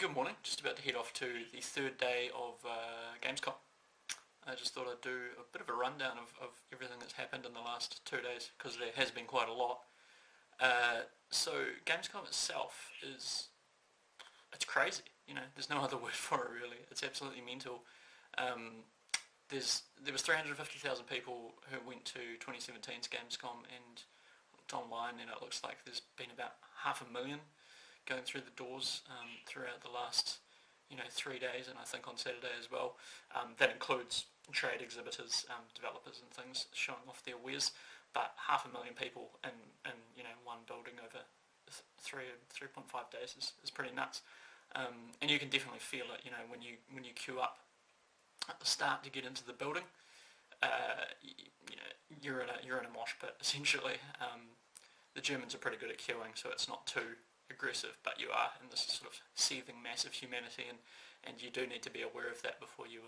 Good morning, just about to head off to the third day of Gamescom. I just thought I'd do a bit of a rundown of everything that's happened in the last 2 days, because there has been quite a lot. So Gamescom itself it's crazy, there's no other word for it really. It's absolutely mental. There was 350,000 people who went to 2017's Gamescom, and looked online and it looks like there's been about 500,000 going through the doors throughout the last 3 days, and I think on Saturday as well. That includes trade exhibitors, developers and things showing off their wares, but 500,000 people in one building over 3.5 days is pretty nuts. And you can definitely feel it when you queue up at the start to get into the building. You're in a mosh pit essentially. The Germans are pretty good at queuing, so it's not too aggressive, but you are in this sort of seething mass of humanity, and you do need to be aware of that before you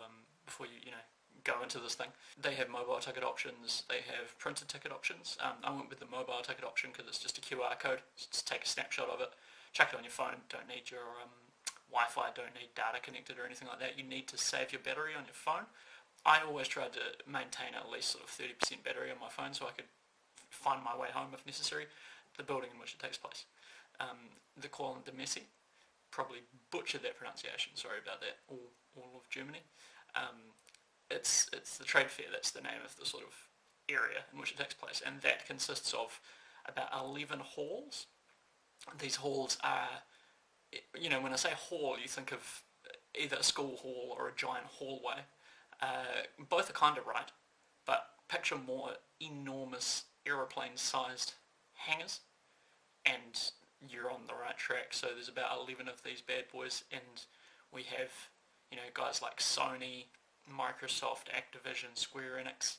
go into this thing. They have mobile ticket options, they have printed ticket options. I went with the mobile ticket option because it's just a QR code. Just take a snapshot of it, chuck it on your phone. Don't need your Wi-Fi, don't need data connected or anything like that. You need to save your battery on your phone. I always tried to maintain at least sort of 30% battery on my phone so I could find my way home if necessary, the building in which it takes place. The Kuala de Messi, probably butchered that pronunciation, sorry about that, all of Germany. It's the trade fair, that's the name of the sort of area in which it takes place, and that consists of about 11 halls. These halls are, when I say hall, you think of either a school hall or a giant hallway. Both are kind of right, but picture more enormous aeroplane-sized hangars, and you're on the right track. So there's about 11 of these bad boys, and we have guys like Sony, Microsoft, Activision, Square Enix,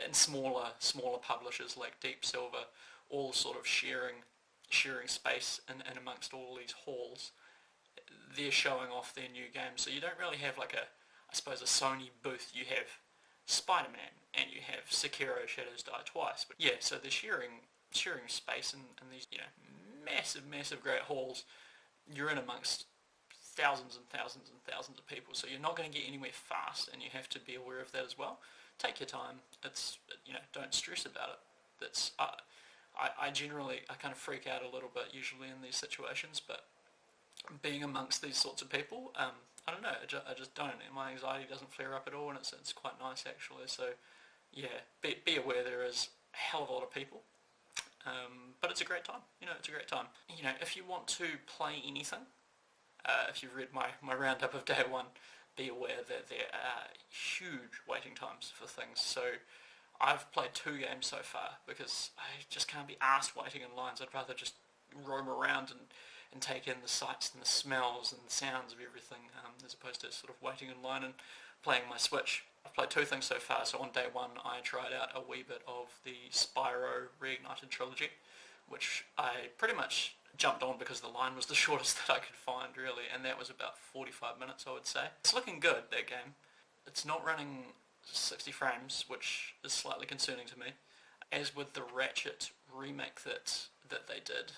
and smaller publishers like Deep Silver, all sort of sharing space and amongst all these halls. They're showing off their new games, so you don't really have like a Sony booth. You have Spider-Man and you have Sekiro Shadows Die Twice. But yeah, so they're sharing space in these massive great halls. You're in amongst thousands and thousands and thousands of people, so you're not going to get anywhere fast, and you have to be aware of that as well. Take your time. Don't stress about it. That's I kind of freak out a little bit usually in these situations, but being amongst these sorts of people, I don't know, I just don't, and my anxiety doesn't flare up at all, and it's quite nice actually. So yeah, be aware there is a hell of a lot of people, but it's a great time. It's a great time. If you want to play anything, if you've read my roundup of day one, be aware that there are huge waiting times for things. So I've played 2 games so far because I just can't be arsed waiting in lines. I'd rather just roam around and take in the sights and the smells and the sounds of everything, as opposed to sort of waiting in line and playing my Switch. I've played 2 things so far. So on day 1 I tried out a wee bit of the Spyro Reignited trilogy, which I pretty much jumped on because the line was the shortest that I could find really, and that was about 45 minutes I would say. It's looking good, that game. It's not running 60 frames, which is slightly concerning to me. As with the Ratchet remake that they did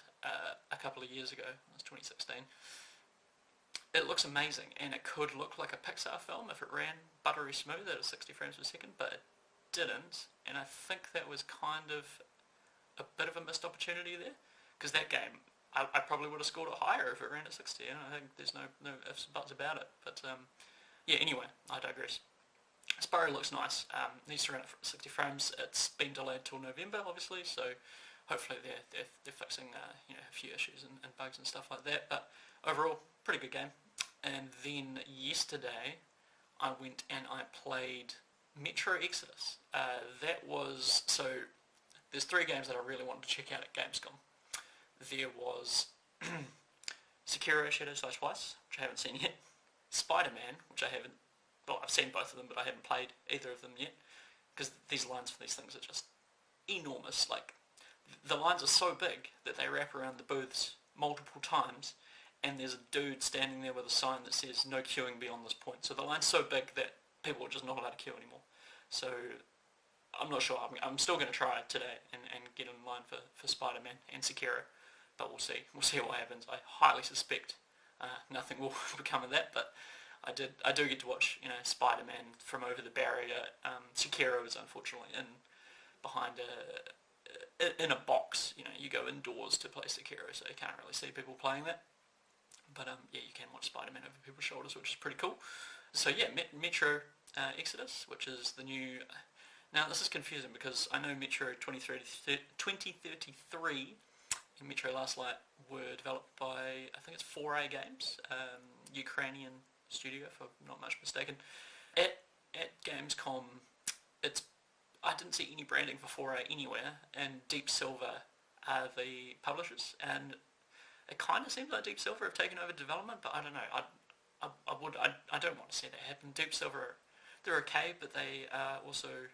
a couple of years ago, it was 2016, it looks amazing, and it could look like a Pixar film if it ran buttery smooth at 60 frames per second, but it didn't, and I think that was kind of a bit of a missed opportunity there, because that game, I probably would have scored it higher if it ran at 60, and I think there's no ifs and buts about it. But yeah, anyway, I digress. Spyro looks nice. Needs to run at 60 frames. It's been delayed till November, obviously, so hopefully they're fixing a few issues and bugs and stuff like that. But overall, pretty good game. And then yesterday, I went and I played Metro Exodus. There's 3 games that I really wanted to check out at Gamescom. There was Sekiro Shadows Die Twice, which I haven't seen yet. Spider-Man, which I've seen both of them, but I haven't played either of them yet, because these lines for these things are just enormous. Like, the lines are so big that they wrap around the booths multiple times, and there's a dude standing there with a sign that says no queuing beyond this point. So the line's so big that people are just not allowed to queue anymore. So I'm not sure. I'm still going to try it today and get in line for Spider-Man and Sekiro. but we'll see. We'll see what happens. I highly suspect nothing will become of that, but I do get to watch, Spider-Man from over the barrier. Sekiro is unfortunately behind in a box. You go indoors to play Sekiro, so you can't really see people playing that. But yeah, you can watch Spider-Man over people's shoulders, which is pretty cool. So yeah, Metro Exodus, which is the new... Now this is confusing because I know Metro 2033 and Metro Last Light were developed by, I think it's 4A Games, Ukrainian studio if I'm not much mistaken. At Gamescom, I didn't see any branding for 4A anywhere, and Deep Silver are the publishers, and it kind of seems like Deep Silver have taken over development, but I don't know. I don't want to see that happen. Deep Silver, they're okay, but they are also,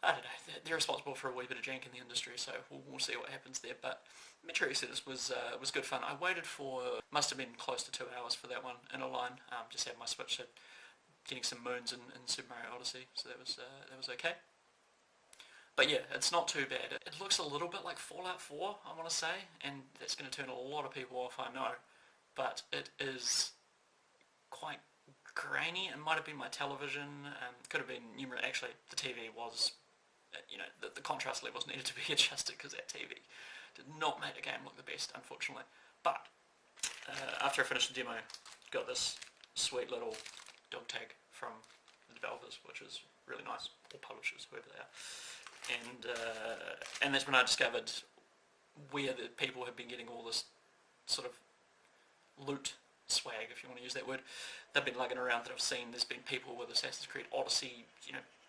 I don't know, they're responsible for a wee bit of jank in the industry, so we'll see what happens there. But Metro Exodus was good fun. I waited for, must have been close to 2 hours for that one in a line. Just had my Switch, so getting some moons in Super Mario Odyssey, so that was okay. But yeah, it's not too bad. It looks a little bit like Fallout 4, I want to say, and that's going to turn a lot of people off, I know. But it is quite grainy. It might have been my television. Could have been numerous. Actually, the TV was, the contrast levels needed to be adjusted because that TV did not make the game look the best, unfortunately. But after I finished the demo, got this sweet little dog tag from the developers, which is really nice, or publishers, whoever they are. And that's when I discovered where the people have been getting all this sort of loot swag, if you want to use that word. They've been lugging around that I've seen. There's been people with Assassin's Creed Odyssey,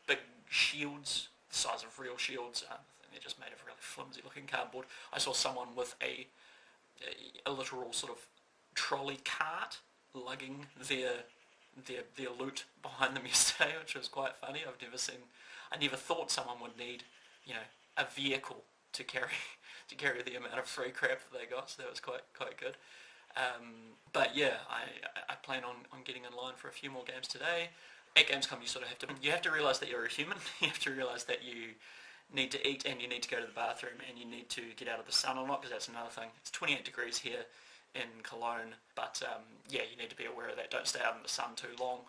big shields, the size of real shields. I think they're just made of really flimsy looking cardboard. I saw someone with a literal sort of trolley cart lugging their loot behind them yesterday, which was quite funny. I never thought someone would need, a vehicle to carry the amount of free crap that they got, so that was quite good. But yeah, I plan on getting in line for a few more games today. At Gamescom, you have to realise that you're a human. You have to realise that you need to eat and you need to go to the bathroom and you need to get out of the sun or not, because that's another thing. It's 28 degrees here in Cologne, but yeah, you need to be aware of that. Don't stay out in the sun too long,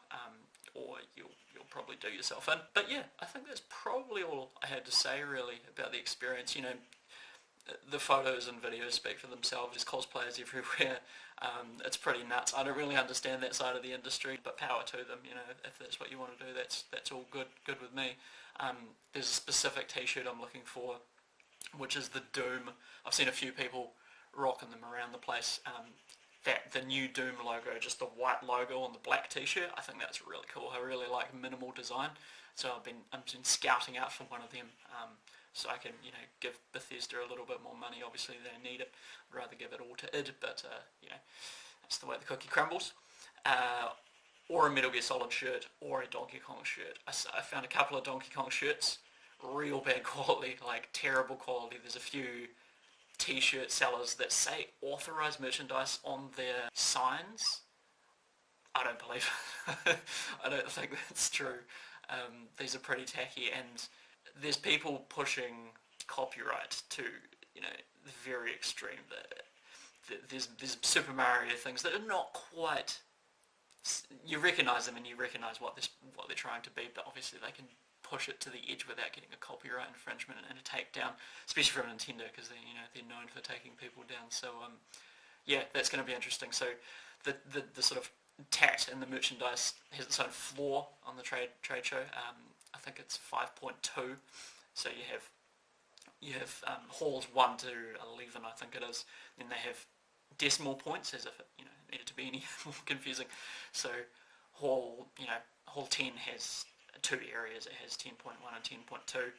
or you'll probably do yourself in. But yeah, I think that's probably all I had to say really about the experience. The photos and videos speak for themselves. There's cosplayers everywhere. It's pretty nuts. I don't really understand that side of the industry, but power to them. If that's what you want to do, that's all good with me. There's a specific T-shirt I'm looking for, which is the Doom. I've seen a few people rocking them around the place. The new Doom logo, just the white logo on the black T-shirt, I think that's really cool. I really like minimal design, so I've been scouting out for one of them, so I can give Bethesda a little bit more money. Obviously they need it. I'd rather give it all to id, but that's the way the cookie crumbles. Or a Metal Gear Solid shirt, or a Donkey Kong shirt. I found a couple of Donkey Kong shirts, real bad quality, like terrible quality. There's a few T-shirt sellers that say authorized merchandise on their signs. I don't believe it. I don't think that's true. These are pretty tacky, and there's people pushing copyright to the very extreme. There's Super Mario things that are not quite. You recognise them and you recognise what they're trying to be, but obviously they can push it to the edge without getting a copyright infringement and a takedown, especially from Nintendo, because they're known for taking people down. So yeah, that's going to be interesting. So the sort of tat and the merchandise has its own floor on the trade show. I think it's 5.2. So you have halls 1 to 11, I think it is. Then they have decimal points, as if it needed to be any more confusing. So hall 10 has 2 areas. It has 10.1 and 10.2.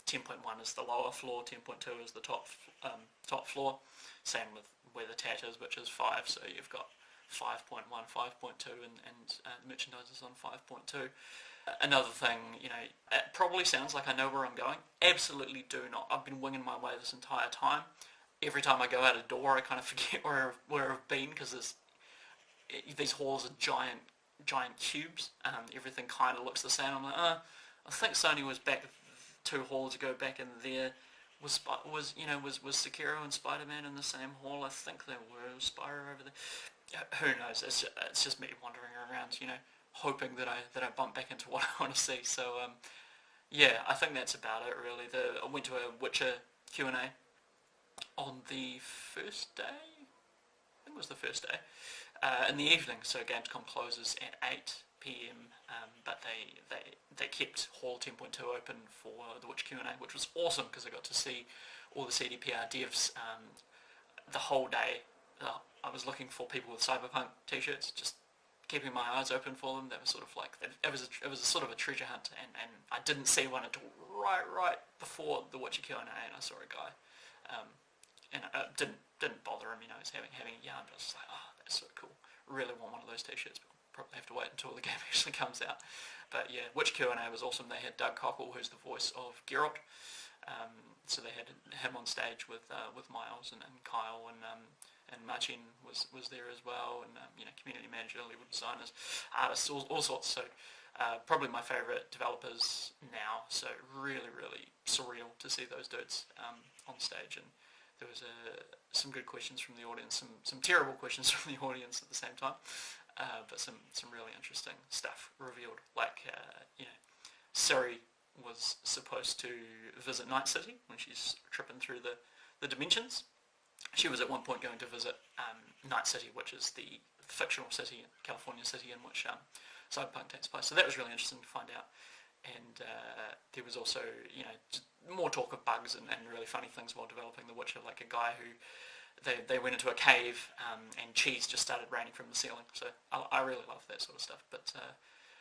10.1 is the lower floor, 10.2 is the top floor. Same with where the tat is, which is 5. So you've got 5.1, 5.2, and merchandise is on 5.2. Another thing, it probably sounds like I know where I'm going. Absolutely do not. I've been winging my way this entire time. Every time I go out a door, I kind of forget where I've been, because these halls are giant cubes. Everything kind of looks the same. I'm like, I think Sony was back 2 halls ago, back in there. was Sekiro and Spider-Man in the same hall? I think they were. Was Spyro over there? Yeah, who knows? It's just me wandering around, hoping that I bump back into what I want to see. So yeah, I think that's about it really. I went to a Witcher Q&A on the first day. I think it was the first day in the evening. So Gamescom closes at 8 p.m. But they kept Hall 10.2 open for the Witcher Q&A, which was awesome because I got to see all the CDPR devs the whole day. I was looking for people with Cyberpunk t-shirts, just keeping my eyes open for them. They were sort of like it was a sort of a treasure hunt, and I didn't see one until right before the Witcher Q&A, and I saw a guy, and I didn't bother him. He was having a yarn, but I was just like, oh, that's so cool. Really want one of those t-shirts, but probably have to wait until the game actually comes out. But yeah, Witcher Q&A was awesome. They had Doug Cockle, who's the voice of Geralt. So they had him on stage with Miles and Kyle and Marcin was there as well, and community manager, level designers, artists, all sorts. So probably my favourite developers now. So really surreal to see those dudes on stage, and there was some good questions from the audience, some terrible questions from the audience at the same time, but some really interesting stuff revealed. Like Siri was supposed to visit Night City when she's tripping through the dimensions. She was at one point going to visit Night City, which is the fictional city, California city in which Cyberpunk takes place. So that was really interesting to find out. And there was also, more talk of bugs and really funny things while developing The Witcher, like a guy who they went into a cave and cheese just started raining from the ceiling. So I really love that sort of stuff. But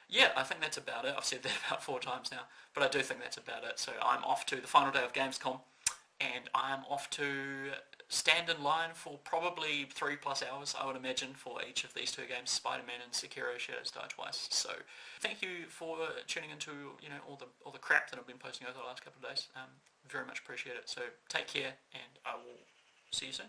yeah, I think that's about it. I've said that about 4 times now, but I do think that's about it. So I'm off to the final day of Gamescom, and I'm off to stand in line for probably 3+ hours, I would imagine, for each of these 2 games, Spider-Man and Sekiro Shadows Die Twice. So thank you for tuning into all the crap that I've been posting over the last couple of days. Very much appreciate it. So take care, and I will see you soon.